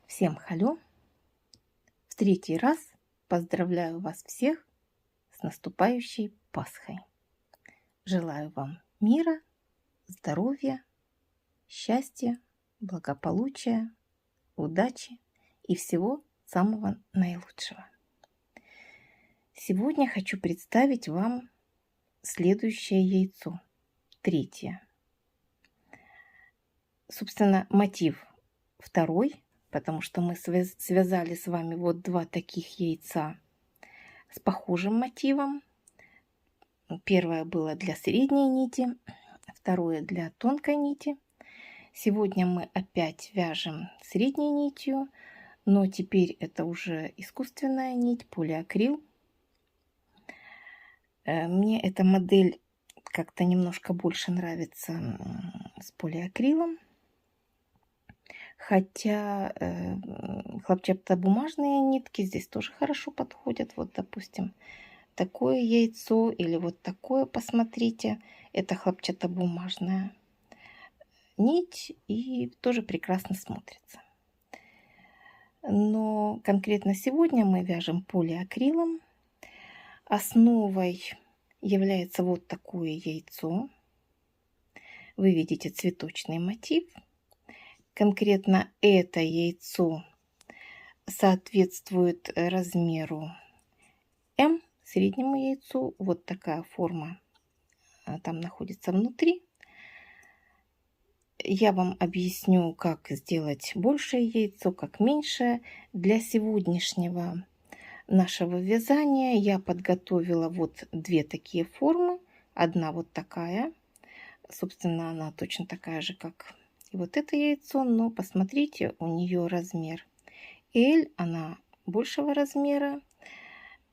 Всем халё! В третий раз поздравляю вас всех с наступающей Пасхой. Желаю вам мира, здоровья, счастья, благополучия, удачи и всего самого наилучшего. Сегодня хочу представить вам следующее яйцо, третье. Собственно, мотив второй, потому что мы связали с вами вот два таких яйца с похожим мотивом. Первое было для средней нити, второе для тонкой нити. Сегодня мы опять вяжем средней нитью, но теперь это уже искусственная нить, полиакрил. Мне эта модель как-то немножко больше нравится с полиакрилом. Хотя хлопчатобумажные нитки здесь тоже хорошо подходят. Вот, допустим, такое яйцо или вот такое, посмотрите. Это хлопчатобумажная нить и тоже прекрасно смотрится. Но конкретно сегодня мы вяжем полиакрилом. Основой является вот такое яйцо. Вы видите цветочный мотив. Конкретно это яйцо соответствует размеру М, среднему яйцу. Вот такая форма там находится внутри. Я вам объясню, как сделать большее яйцо, как меньшее. Для сегодняшнего нашего вязания я подготовила вот две такие формы. Одна вот такая. Собственно, она точно такая же, как и вот это яйцо, но посмотрите, у нее размер L, она большего размера,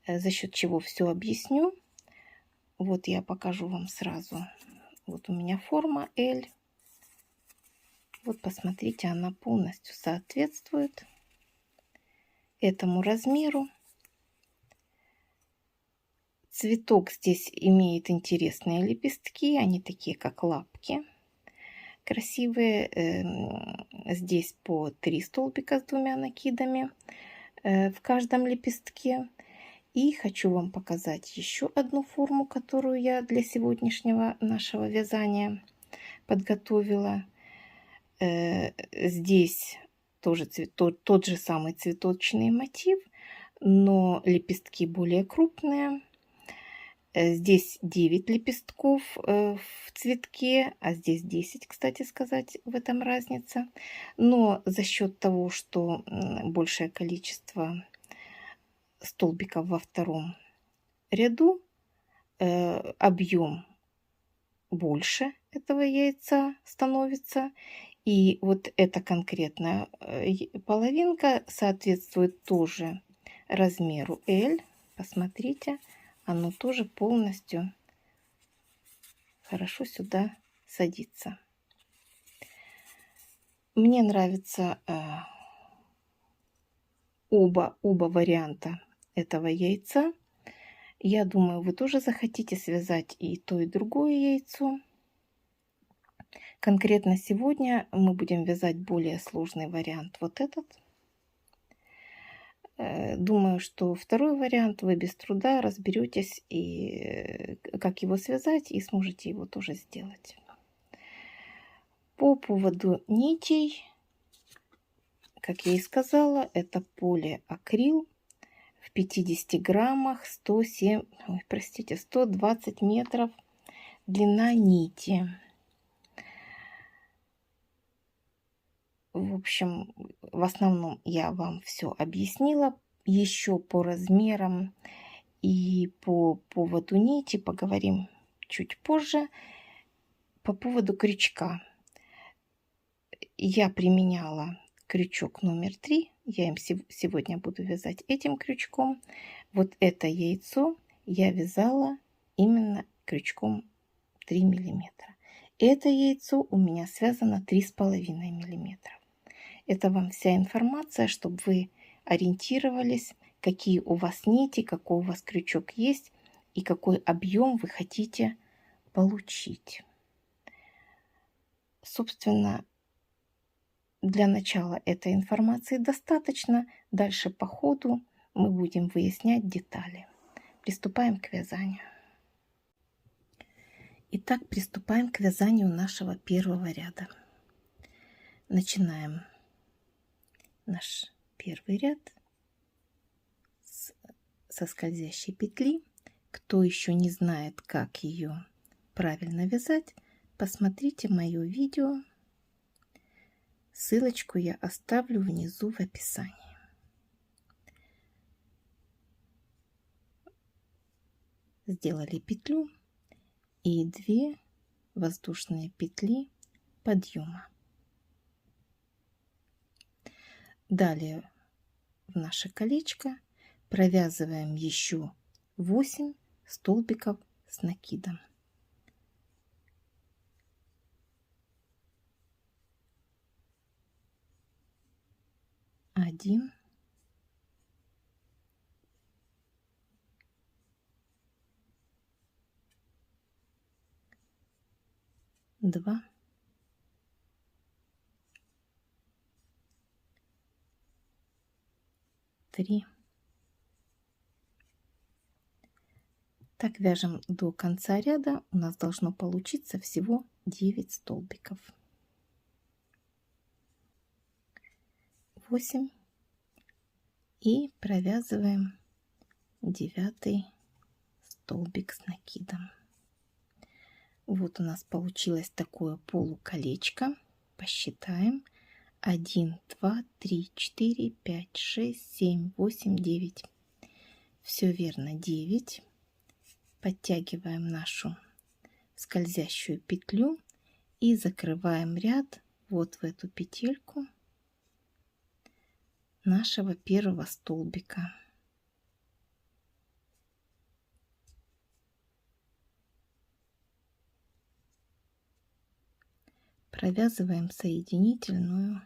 за счет чего все объясню. Вот я покажу вам сразу. Вот у меня форма L. Вот посмотрите, она полностью соответствует этому размеру. Цветок здесь имеет интересные лепестки, они такие как лапки. Красивые. Здесь по 3 столбика с 2 накидами в каждом лепестке. И хочу вам показать еще одну форму, которую я для сегодняшнего нашего вязания подготовила. Здесь тоже тот же самый цветочный мотив, но лепестки более крупные. Здесь 9 лепестков в цветке, а здесь 10, кстати сказать, в этом разница. Но за счет того, что большее количество столбиков во втором ряду, объем больше этого яйца становится. И вот эта конкретная половинка соответствует тоже размеру L. Посмотрите, оно тоже полностью хорошо сюда садится. Мне нравятся оба варианта этого яйца. Я думаю, вы тоже захотите связать и то, и другое яйцо. Конкретно сегодня мы будем вязать более сложный вариант, вот этот. Думаю, что второй вариант вы без труда разберетесь, и как его связать, и сможете его тоже сделать. По поводу нитей, как я и сказала, это полиакрил в 50 граммах, 120 метров длина нити. В общем, в основном я вам все объяснила. Еще по размерам и по поводу нити поговорим чуть позже. По поводу крючка. Я применяла крючок номер 3. Я им сегодня буду вязать этим крючком. Вот это яйцо я вязала именно крючком 3 миллиметра. Это яйцо у меня связано 3,5 миллиметра. Это вам вся информация, чтобы вы ориентировались, какие у вас нити, какой у вас крючок есть и какой объем вы хотите получить. Собственно, для начала этой информации достаточно. Дальше по ходу мы будем выяснять детали. Приступаем к вязанию. Итак, приступаем к вязанию нашего первого ряда. Начинаем наш первый ряд со скользящей петли. Кто еще не знает, как ее правильно вязать, посмотрите мое видео. Ссылочку я оставлю внизу в описании. Сделали петлю и 2 воздушные петли подъема. Далее в наше колечко провязываем еще 8 столбиков с накидом. 1, 2, 3. Так вяжем до конца ряда. У нас должно получиться всего 9 столбиков. 8 и провязываем 9 столбик с накидом. Вот у нас получилось такое полуколечко. Посчитаем: 1, 2, 3, 4, 5, 6, 7, 8, 9. Все верно, 9. Подтягиваем нашу скользящую петлю и закрываем ряд вот в эту петельку нашего первого столбика. Провязываем соединительную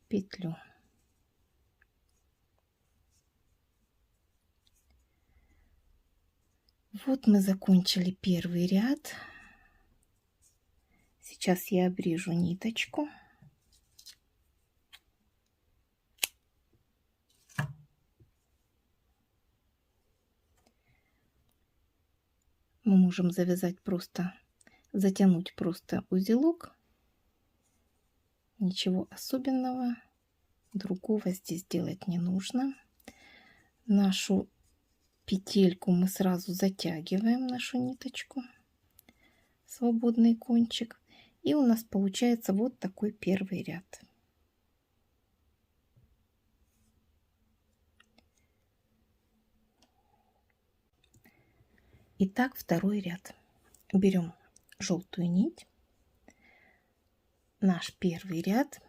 петлю. Вот мы закончили первый ряд. Сейчас я обрежу ниточку. Мы можем завязать просто, затянуть просто узелок. Ничего особенного другого здесь делать не нужно. Нашу петельку мы сразу затягиваем, нашу ниточку, свободный кончик. И у нас получается вот такой первый ряд. Итак, второй ряд. Берем желтую нить, наш первый ряд,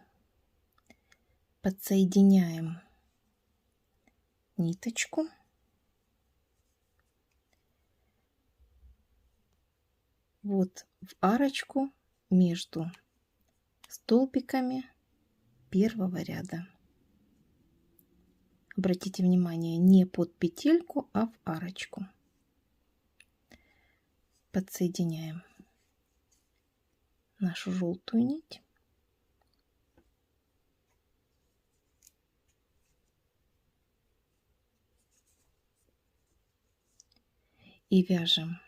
подсоединяем ниточку, вот в арочку между столбиками первого ряда. Обратите внимание, не под петельку, а в арочку. Подсоединяем нашу желтую нить. И вяжем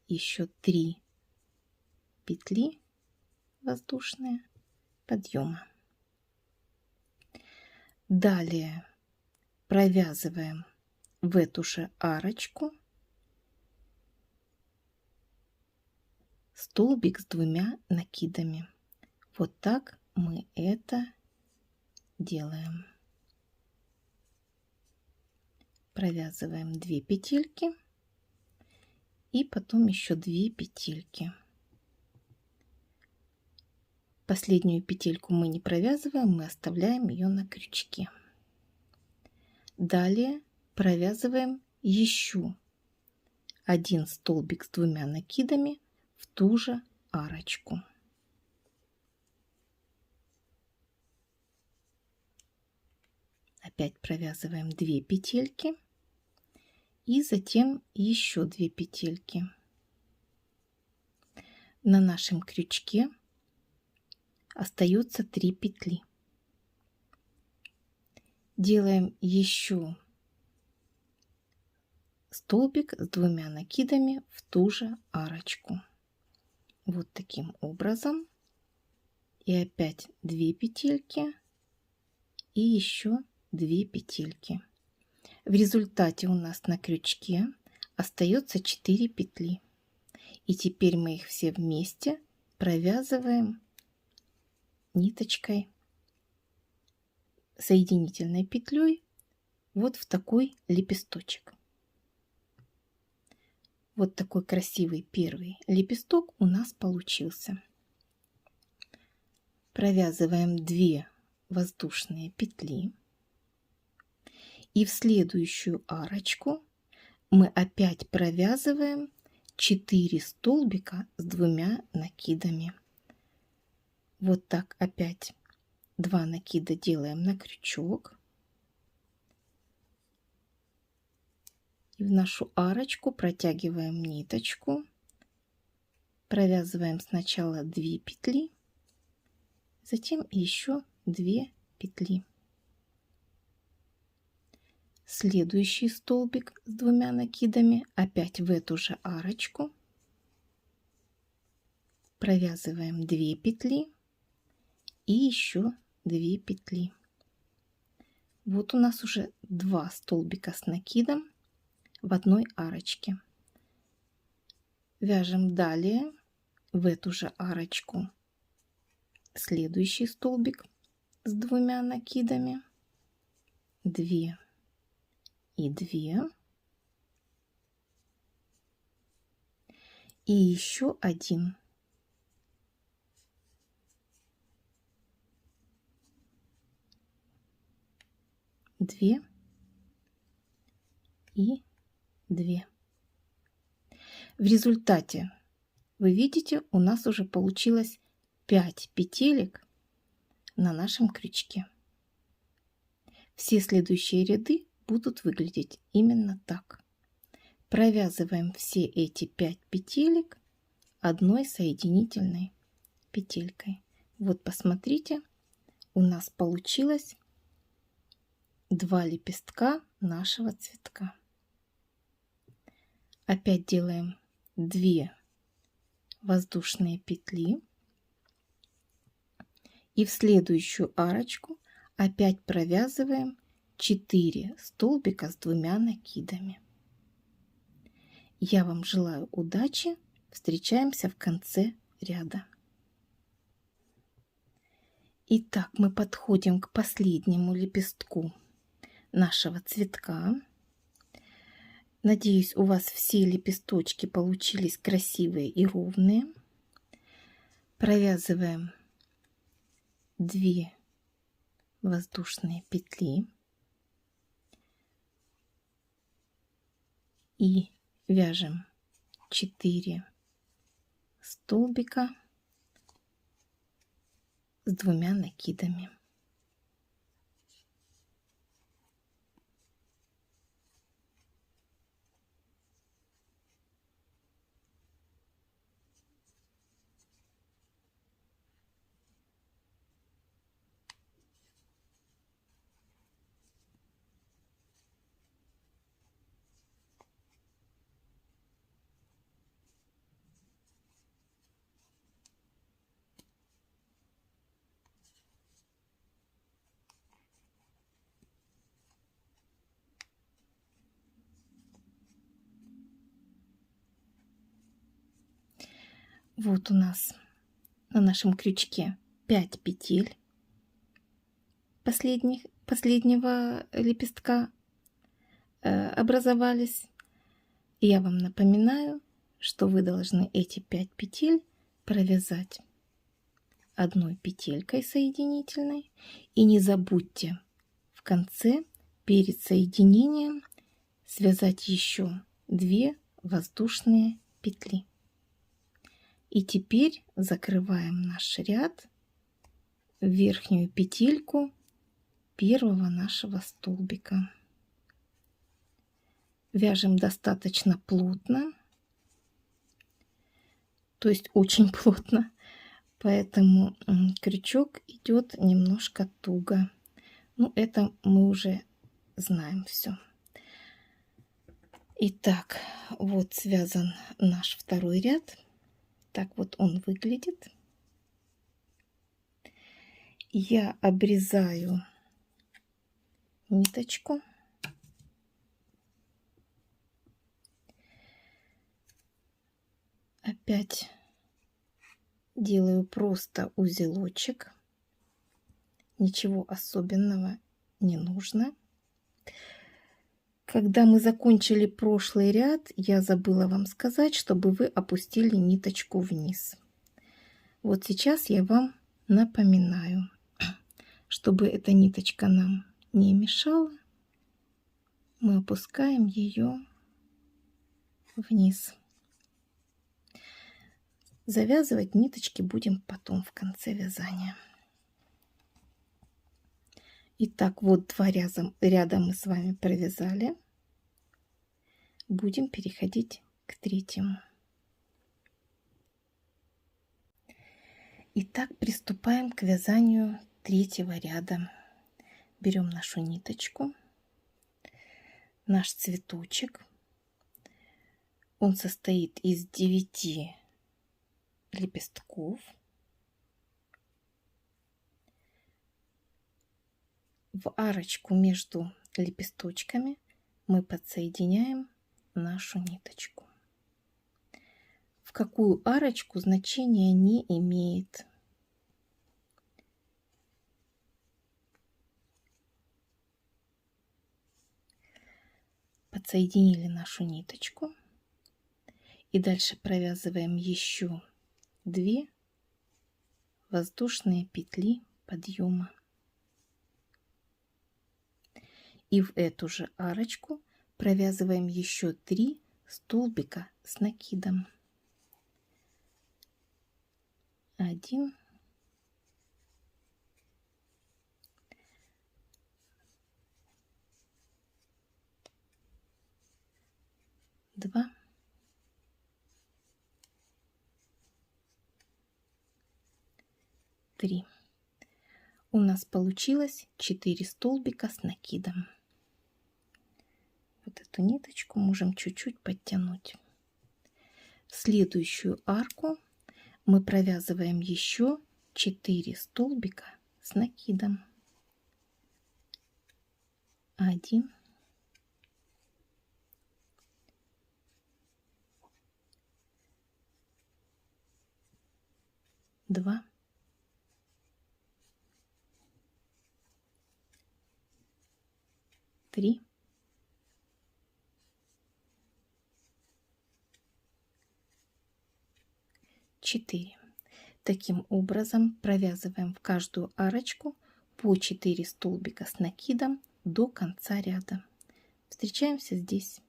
еще 3 петли воздушные подъема. Далее провязываем в эту же арочку столбик с 2 накидами. Вот так мы это делаем. Провязываем 2 петельки и потом еще 2 петельки. Последнюю петельку мы не провязываем, мы оставляем ее на крючке. Далее провязываем еще 1 столбик с 2 накидами в ту же арочку. Опять провязываем 2 петельки и затем еще 2 петельки. На нашем крючке остается 3 петли. Делаем еще столбик с 2 накидами в ту же арочку. Вот таким образом. И опять 2 петельки и еще 2 петельки. В результате у нас на крючке остается 4 петли. И теперь мы их все вместе провязываем ниточкой, соединительной петлей вот в такой лепесточек. Вот такой красивый первый лепесток у нас получился. Провязываем 2 воздушные петли. И в следующую арочку мы опять провязываем 4 столбика с 2 накидами. Вот так опять 2 накида делаем на крючок. И в нашу арочку протягиваем ниточку. Провязываем сначала 2 петли, затем еще 2 петли. Следующий столбик с 2 накидами опять в эту же арочку. Провязываем 2 петли и еще 2 петли. Вот у нас уже 2 столбика с накидом в одной арочке. Вяжем далее в эту же арочку следующий столбик с 2 накидами, 2 и 2, и еще один. Две и 2. В результате, вы видите, у нас уже получилось 5 петелек на нашем крючке. Все следующие ряды будут выглядеть именно так. Провязываем все эти 5 петелек одной соединительной петелькой. Вот посмотрите, у нас получилось 2 лепестка нашего цветка. Опять делаем 2 воздушные петли. И в следующую арочку опять провязываем 4 столбика с 2 накидами. Я вам желаю удачи. Встречаемся в конце ряда. Итак, мы подходим к последнему лепестку нашего цветка. Надеюсь, у вас все лепесточки получились красивые и ровные. Провязываем 2 воздушные петли и вяжем 4 столбика с 2 накидами. Вот у нас на нашем крючке 5 петель последнего лепестка образовались. И я вам напоминаю, что вы должны эти 5 петель провязать одной петелькой соединительной. И не забудьте в конце перед соединением связать еще 2 воздушные петли. И теперь закрываем наш ряд в верхнюю петельку первого нашего столбика. Вяжем достаточно плотно, то есть очень плотно. Поэтому крючок идет немножко туго. Ну, это мы уже знаем все. Итак, вот связан наш второй ряд. Так вот он выглядит. Я обрезаю ниточку. Опять делаю просто узелочек. Ничего особенного не нужно. Когда мы закончили прошлый ряд, я забыла вам сказать, чтобы вы опустили ниточку вниз. Вот сейчас я вам напоминаю, чтобы эта ниточка нам не мешала, мы опускаем ее вниз. Завязывать ниточки будем потом в конце вязания. Итак, вот 2 ряда мы с вами провязали. Будем переходить к третьему. Итак, приступаем к вязанию третьего ряда. Берем нашу ниточку, наш цветочек. Он состоит из 9 лепестков. В арочку между лепесточками мы подсоединяем нашу ниточку. В какую арочку значения не имеет. Подсоединили нашу ниточку. И дальше провязываем еще 2 воздушные петли подъема. И в эту же арочку провязываем еще 3 столбика с накидом. 1, 2, 3. У нас получилось 4 столбика с накидом. Вот эту ниточку можем чуть-чуть подтянуть. В следующую арку мы провязываем еще 4 столбика с накидом. 1, 2, 3, 4. Таким образом провязываем в каждую арочку по 4 столбика с накидом до конца ряда. Встречаемся здесь.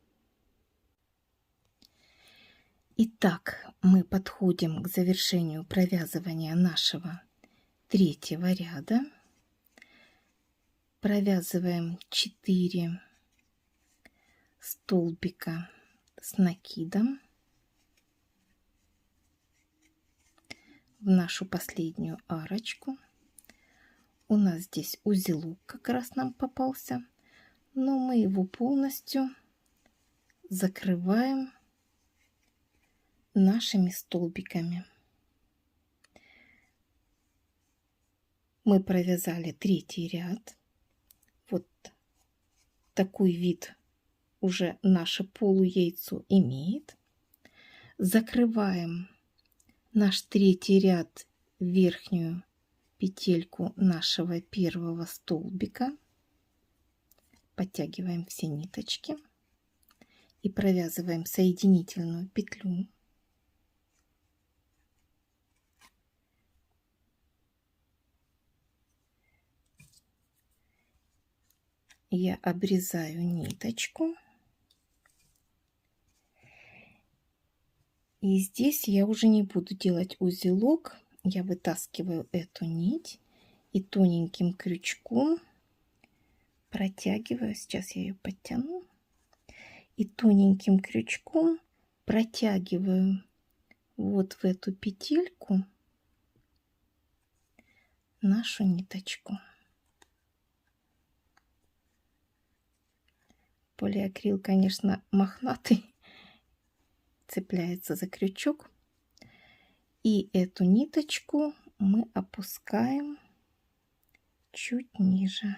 Итак, мы подходим к завершению провязывания нашего третьего ряда. Провязываем 4 столбика с накидом в нашу последнюю арочку. У нас здесь узелок как раз нам попался, но мы его полностью закрываем нашими столбиками. Мы провязали третий ряд. Вот такой вид уже наше полуяйцо имеет. Закрываем наш третий ряд, верхнюю петельку нашего первого столбика. Подтягиваем все ниточки и провязываем соединительную петлю. Я обрезаю ниточку. И здесь я уже не буду делать узелок. Я вытаскиваю эту нить и тоненьким крючком протягиваю. Сейчас я ее подтяну. И тоненьким крючком протягиваю вот в эту петельку нашу ниточку. Полиакрил, конечно, мохнатый, цепляется за крючок. И эту ниточку мы опускаем чуть ниже.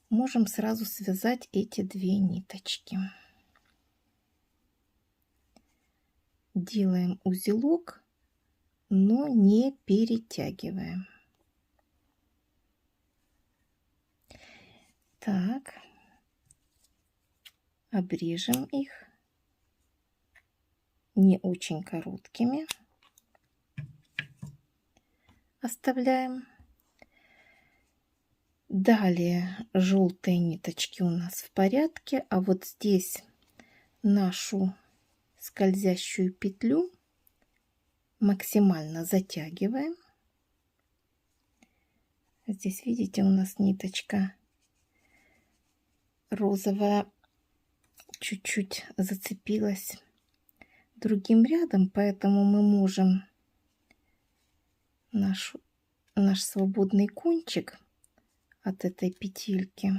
Можем сразу связать эти две ниточки. Делаем узелок, но не перетягиваем. Так, обрежем их не очень короткими. Оставляем. Далее желтые ниточки у нас в порядке, а вот здесь нашу скользящую петлю максимально затягиваем. Здесь, видите, у нас ниточка розовая чуть-чуть зацепилась другим рядом, поэтому мы можем наш свободный кончик от этой петельки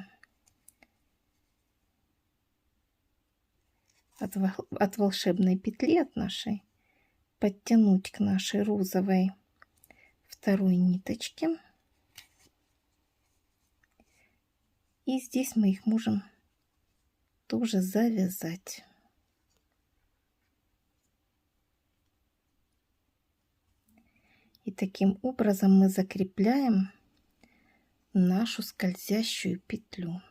от волшебной петли от нашей подтянуть к нашей розовой второй ниточке. И здесь мы их можем тоже завязать. И таким образом мы закрепляем нашу скользящую петлю.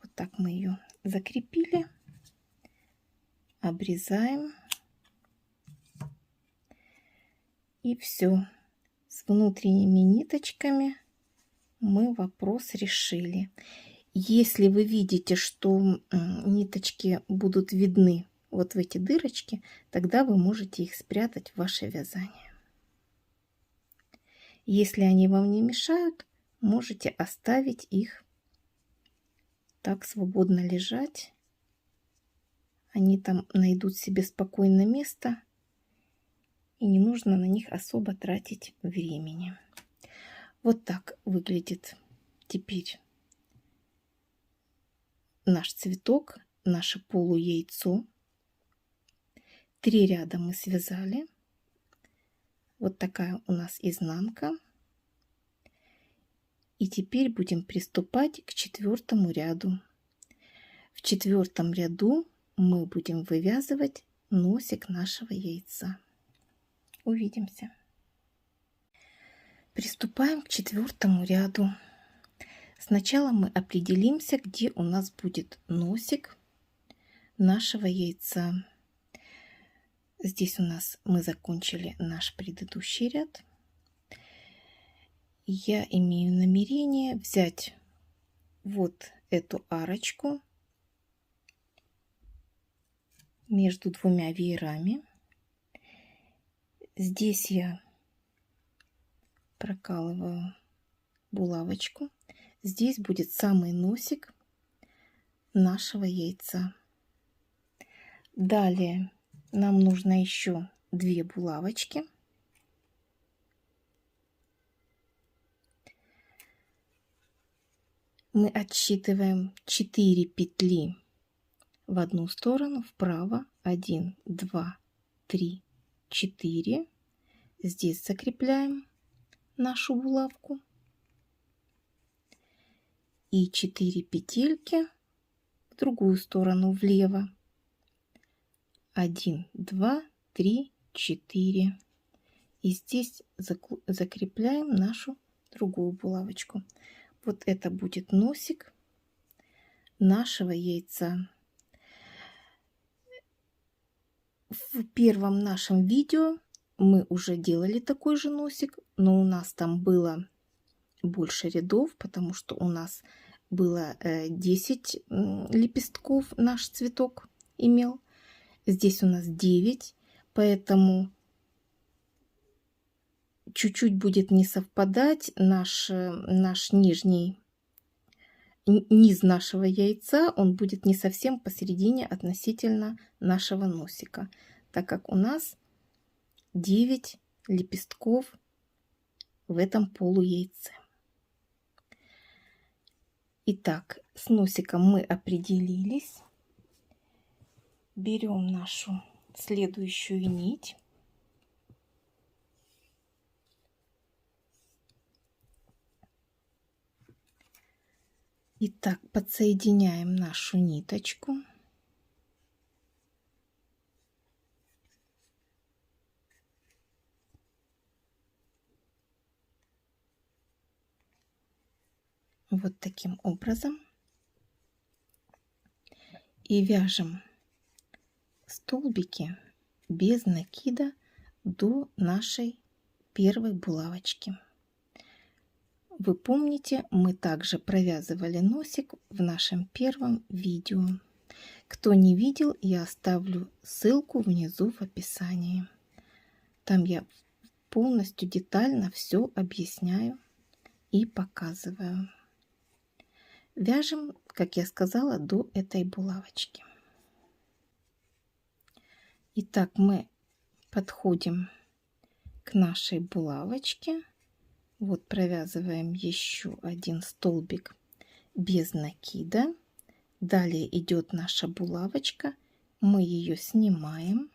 Вот так мы ее закрепили, обрезаем. И все. С внутренними ниточками мы вопрос решили. Если вы видите, что ниточки будут видны вот в эти дырочки, тогда вы можете их спрятать в ваше вязание. Если они вам не мешают, можете оставить их так свободно лежать. Они там найдут себе спокойное место, и не нужно на них особо тратить времени. Вот так выглядит теперь наш цветок, наше полуяйцо. 3 ряда мы связали. Вот такая у нас изнанка. И теперь будем приступать к 4-му ряду. В 4-м ряду мы будем вывязывать носик нашего яйца. Увидимся. Приступаем к 4-му ряду. Сначала мы определимся, где у нас будет носик нашего яйца. Здесь у нас мы закончили наш предыдущий ряд. Я имею намерение взять вот эту арочку между 2 веерами. Здесь я прокалываю булавочку. Здесь будет самый носик нашего яйца. Далее нам нужно еще 2 булавочки. Мы отсчитываем 4 петли в одну сторону, вправо. 1, 2, 3, 4. Здесь закрепляем нашу булавку. И 4 петельки в другую сторону, влево. 1, 2, 3, 4. И здесь закрепляем нашу другую булавочку. Вот это будет носик нашего яйца. В первом нашем видео мы уже делали такой же носик, но у нас там было больше рядов, потому что у нас было 10 лепестков наш цветок имел. Здесь у нас 9, поэтому чуть-чуть будет не совпадать наш нижний низ нашего яйца, он будет не совсем посередине относительно нашего носика, так как у нас 9 лепестков в этом полуяйце. Итак, с носиком мы определились. Берем нашу следующую нить. Итак, подсоединяем нашу ниточку. Вот таким образом. И вяжем столбики без накида до нашей первой булавочки. Вы помните, мы также провязывали носик в нашем первом видео. Кто не видел, я оставлю ссылку внизу в описании. Там я полностью детально все объясняю и показываю. Вяжем, как я сказала, до этой булавочки. Итак, мы подходим к нашей булавочке. Вот провязываем еще один столбик без накида. Далее идет наша булавочка. Мы ее снимаем.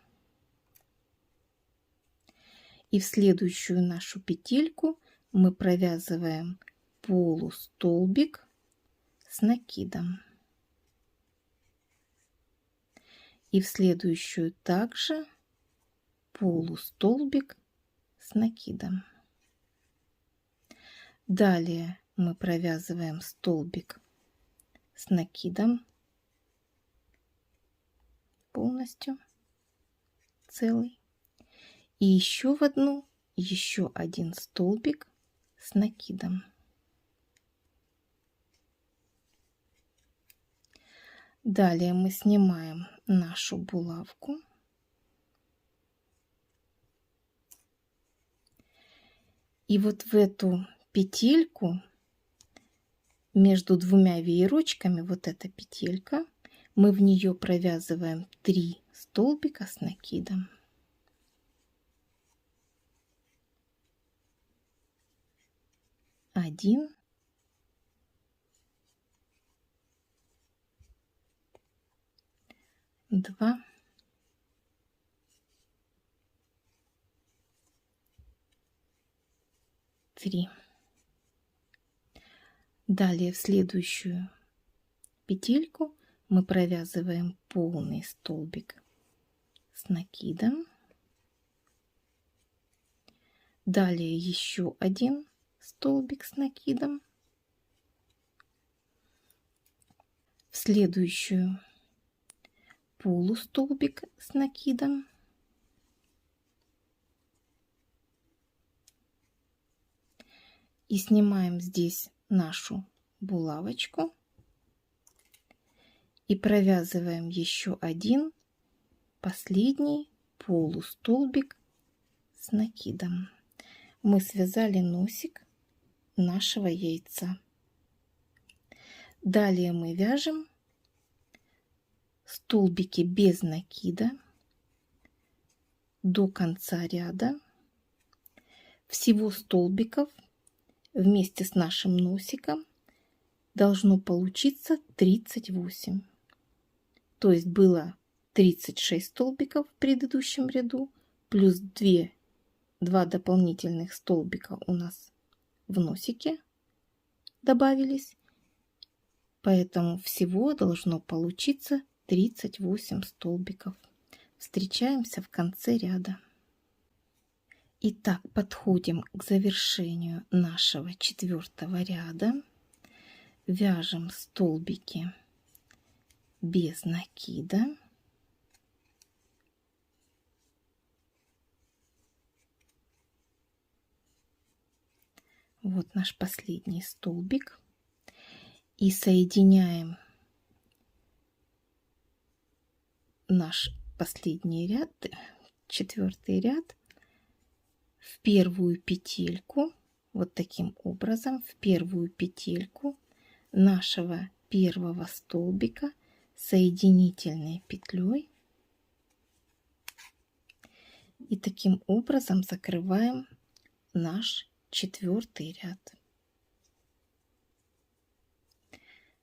И в следующую нашу петельку мы провязываем полустолбик с накидом. И в следующую также полустолбик с накидом. Далее мы провязываем столбик с накидом полностью целый. И еще в одну, еще один столбик с накидом. Далее мы снимаем нашу булавку. И вот в эту петельку между двумя веерочками, вот эта петелька, мы в нее провязываем 3 столбика с накидом. Один, два, три. Далее в следующую петельку мы провязываем полный столбик с накидом. Далее еще один столбик с накидом. В следующую полустолбик с накидом. И снимаем здесь нашу булавочку и провязываем еще один последний полустолбик с накидом. Мы связали носик нашего яйца. Далее мы вяжем столбики без накида до конца ряда. Всего столбиков вместе с нашим носиком должно получиться 38. То есть было 36 столбиков в предыдущем ряду, плюс 2 дополнительных столбика у нас в носике добавились. Поэтому всего должно получиться 38 столбиков. Встречаемся в конце ряда. Итак, подходим к завершению нашего 4-го ряда. Вяжем столбики без накида. Вот наш последний столбик. И соединяем наш последний ряд, 4-й ряд, в первую петельку, вот таким образом, в первую петельку нашего первого столбика соединительной петлей И таким образом закрываем наш 4-й ряд.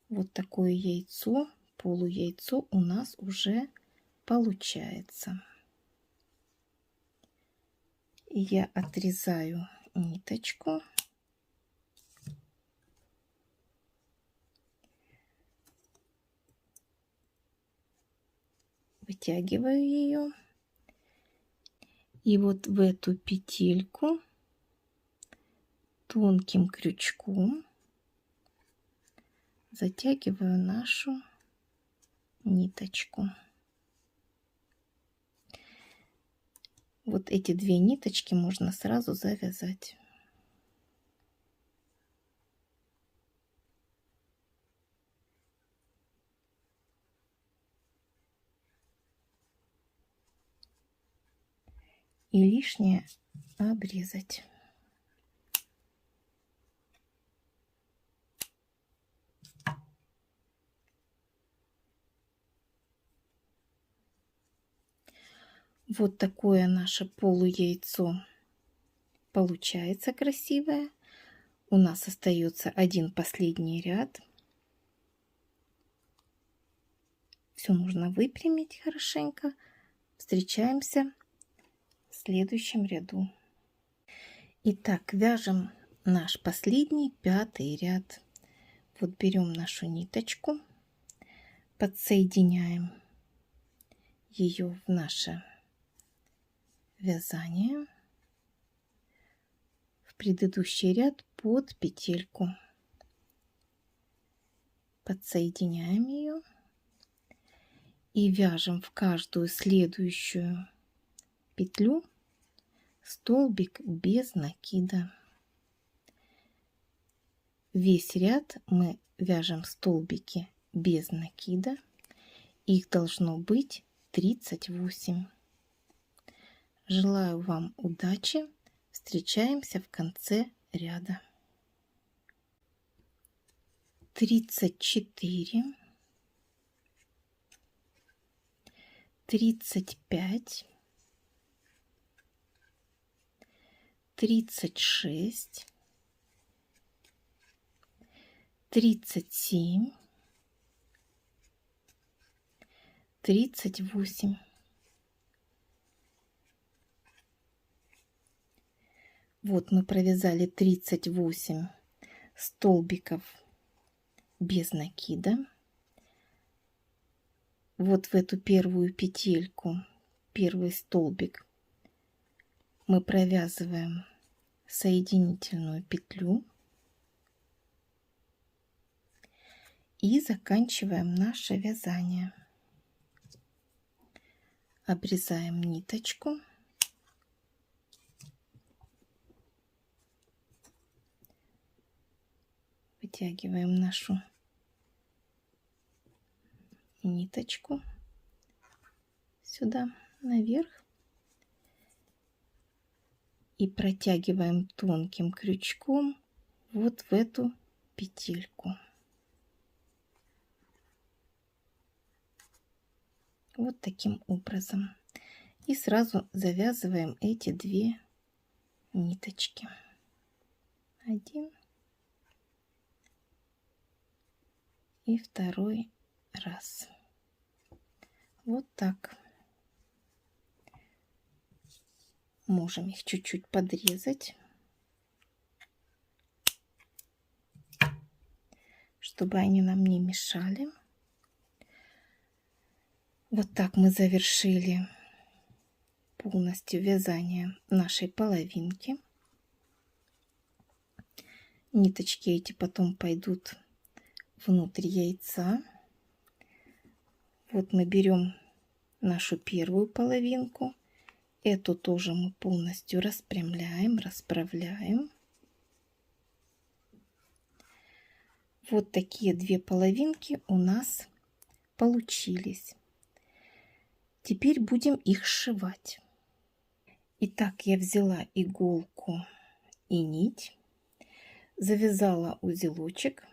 Вот такое яйцо, полуяйцо у нас уже получается. Я отрезаю ниточку. Вытягиваю ее. И вот в эту петельку тонким крючком затягиваю нашу ниточку. Вот эти 2 ниточки можно сразу завязать. И лишнее обрезать. Вот такое наше полуяйцо получается красивое. У нас остается один последний ряд. Все нужно выпрямить хорошенько. Встречаемся в следующем ряду. Итак, вяжем наш последний 5-й ряд. Вот берем нашу ниточку, подсоединяем ее в наше вязание, в предыдущий ряд под петельку. Подсоединяем ее и вяжем в каждую следующую петлю столбик без накида. Весь ряд мы вяжем столбики без накида. Их должно быть 38. Желаю вам удачи. Встречаемся в конце ряда. 34, 35, 36, 37, 38. Вот мы провязали 38 столбиков без накида. Вот в эту первую петельку, первый столбик, мы провязываем соединительную петлю и заканчиваем наше вязание. Обрезаем ниточку. Вытягиваем нашу ниточку сюда наверх и протягиваем тонким крючком вот в эту петельку. Вот таким образом. И сразу завязываем эти 2 ниточки. 1 и 2 раз. Вот так. Можем их чуть-чуть подрезать, чтобы они нам не мешали. Вот так мы завершили полностью вязание нашей половинки. Ниточки эти потом пойдут внутрь яйца. Вот мы берем нашу первую половинку. Эту тоже мы полностью распрямляем, расправляем. Вот такие 2 половинки у нас получились. Теперь будем их сшивать. Итак, я взяла иголку и нить, завязала узелочек.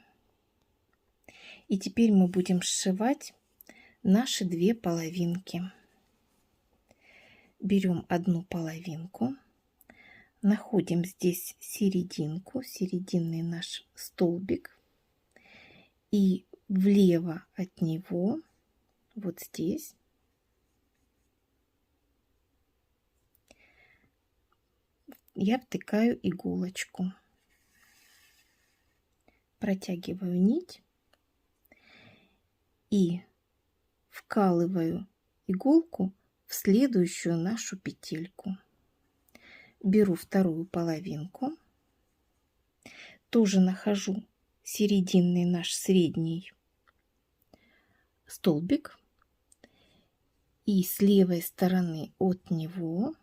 И теперь мы будем сшивать наши 2 половинки. Берем одну половинку, находим здесь серединку, серединный наш столбик, и влево от него, вот здесь, я втыкаю иголочку, протягиваю нить и вкалываю иголку в следующую нашу петельку. Беру вторую половинку, тоже нахожу серединный наш средний столбик и с левой стороны от него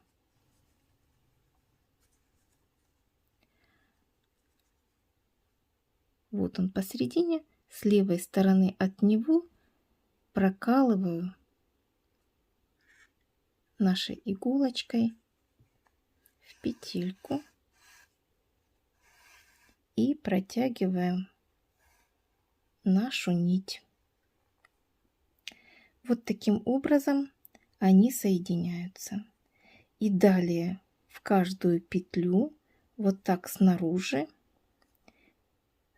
вот он посередине, с левой стороны от него прокалываю нашей иголочкой в петельку и протягиваем нашу нить. Вот таким образом они соединяются. И далее в каждую петлю вот так снаружи,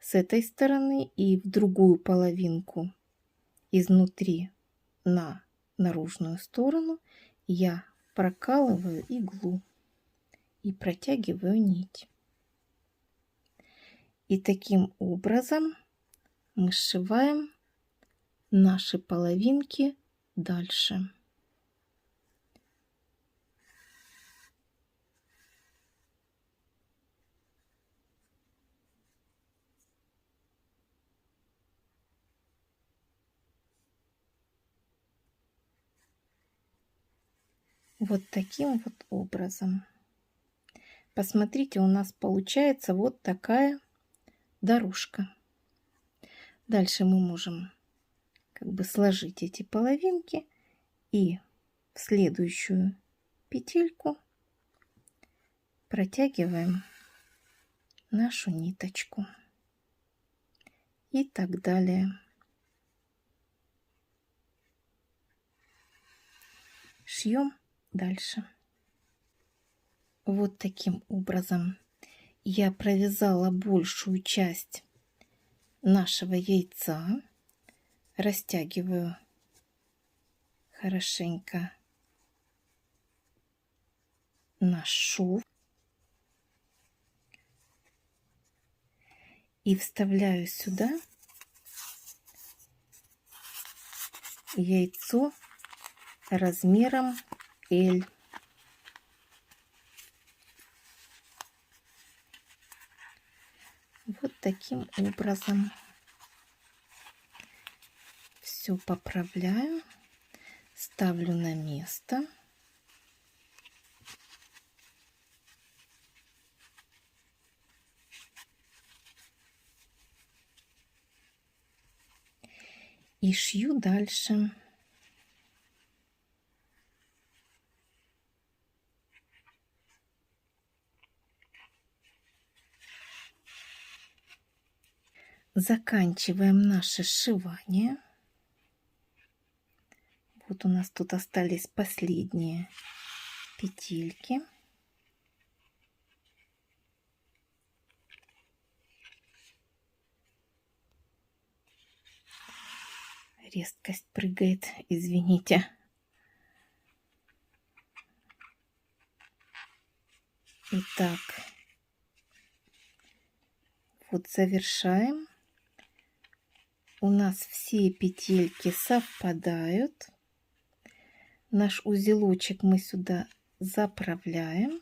с этой стороны, и в другую половинку изнутри на наружную сторону я прокалываю иглу и протягиваю нить. И таким образом мы сшиваем наши половинки дальше. Вот таким вот образом. Посмотрите, у нас получается вот такая дорожка. Дальше мы можем как бы сложить эти половинки и в следующую петельку протягиваем нашу ниточку и так далее. Шьем дальше. Вот таким образом я провязала большую часть нашего яйца. Растягиваю хорошенько наш шов и вставляю сюда яйцо размером L. Вот таким образом все поправляю, ставлю на место. И шью дальше. Заканчиваем наше сшивание. Вот у нас тут остались последние петельки. Резкость прыгает, извините. Итак, вот завершаем. У нас все петельки совпадают. Наш узелочек мы сюда заправляем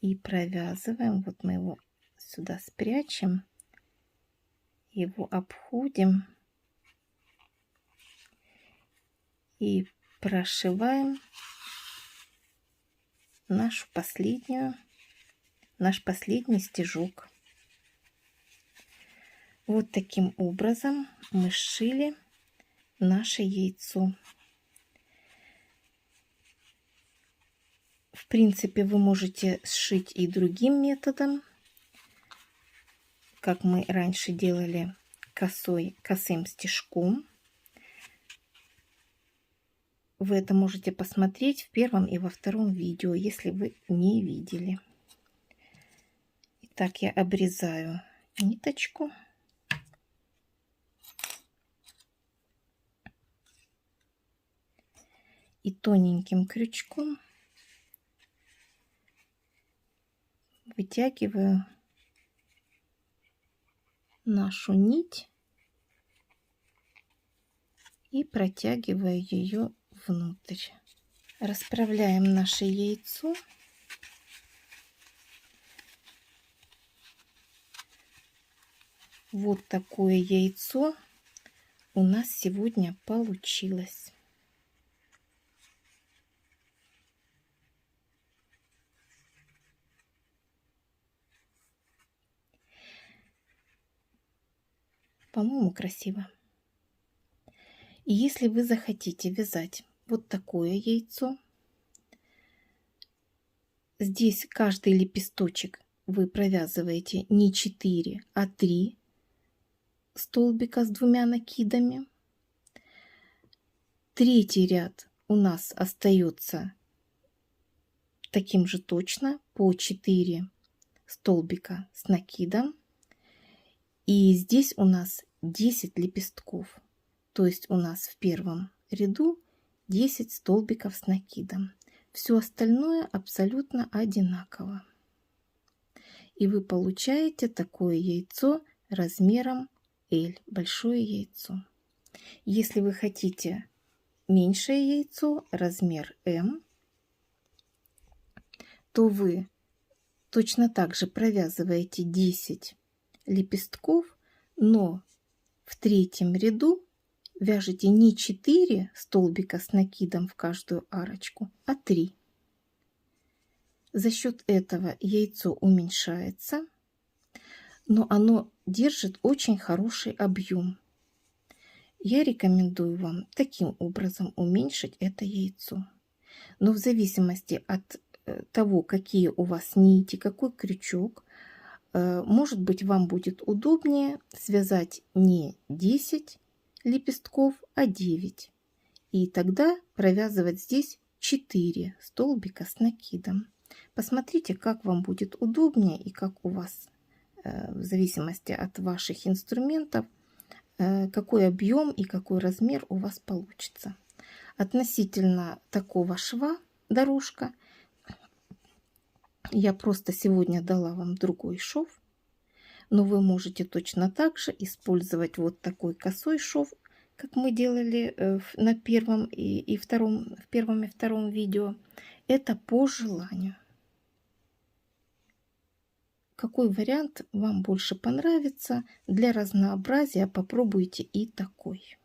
и провязываем. Вот мы его сюда спрячем, его обходим и прошиваем наш последний стежок. Вот таким образом мы сшили наше яйцо. В принципе, вы можете сшить и другим методом, как мы раньше делали косым стежком. вы это можете посмотреть в первом и во втором видео, если вы не видели. Итак, я обрезаю ниточку. И тоненьким крючком вытягиваю нашу нить и протягиваю ее внутрь. Расправляем наше яйцо. Вот такое яйцо у нас сегодня получилось. По-моему, красиво. И если вы захотите вязать вот такое яйцо, здесь каждый лепесточек вы провязываете не 4, а 3 столбика с 2 накидами. Третий ряд у нас остается таким же точно, по 4 столбика с накидом. И здесь у нас 10 лепестков. То есть у нас в первом ряду 10 столбиков с накидом. Все остальное абсолютно одинаково. И вы получаете такое яйцо размером L, большое яйцо. Если вы хотите меньшее яйцо, размер M, то вы точно так же провязываете 10 лепестков, но в третьем ряду вяжете не 4 столбика с накидом в каждую арочку, а 3. За счет этого яйцо уменьшается, но оно держит очень хороший объем. Я рекомендую вам таким образом уменьшить это яйцо. Но в зависимости от того, какие у вас нити, какой крючок, может быть, вам будет удобнее связать не 10 лепестков, а 9. И тогда провязывать здесь 4 столбика с накидом. Посмотрите, как вам будет удобнее и как у вас, в зависимости от ваших инструментов, какой объем и какой размер у вас получится. Относительно такого шва дорожка, я просто сегодня дала вам другой шов, но вы можете точно так же использовать вот такой косой шов, как мы делали на первом и втором, в первом и втором видео. Это по желанию. Какой вариант вам больше понравится? Для разнообразия попробуйте и такой.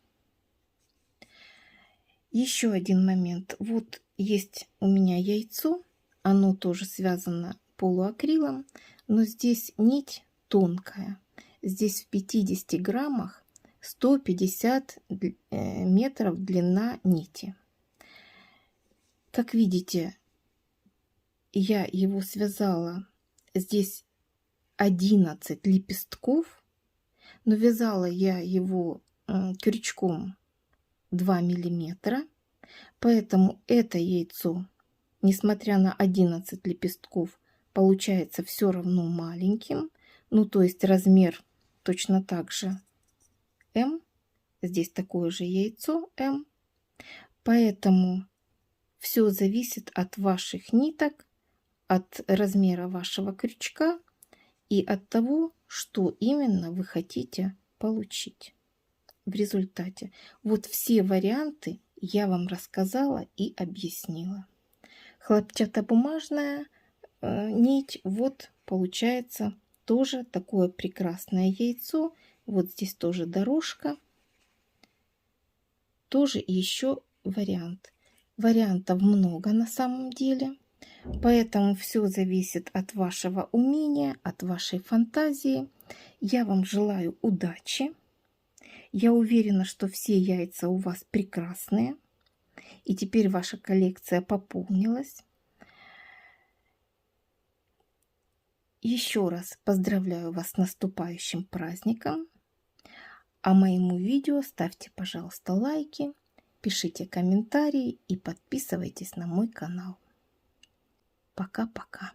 Еще один момент. Вот есть у меня яйцо. Оно тоже связано полуакрилом, но здесь нить тонкая. Здесь в 50 граммах 150 метров длина нити. Как видите, я его связала здесь 11 лепестков, но вязала я его крючком 2 миллиметра, поэтому это яйцо, несмотря на 11 лепестков, получается все равно маленьким. Ну, то есть размер точно так же М. Здесь такое же яйцо М. Поэтому все зависит от ваших ниток, от размера вашего крючка и от того, что именно вы хотите получить в результате. Вот все варианты я вам рассказала и объяснила. Хлопчатобумажная нить, вот получается тоже такое прекрасное яйцо. Вот здесь тоже дорожка. Тоже еще вариант. Вариантов много на самом деле. Поэтому все зависит от вашего умения, от вашей фантазии. Я вам желаю удачи. Я уверена, что все яйца у вас прекрасные. И теперь ваша коллекция пополнилась. Еще раз поздравляю вас с наступающим праздником. А моему видео ставьте, пожалуйста, лайки пишите комментарии и подписывайтесь на мой канал. Пока-пока.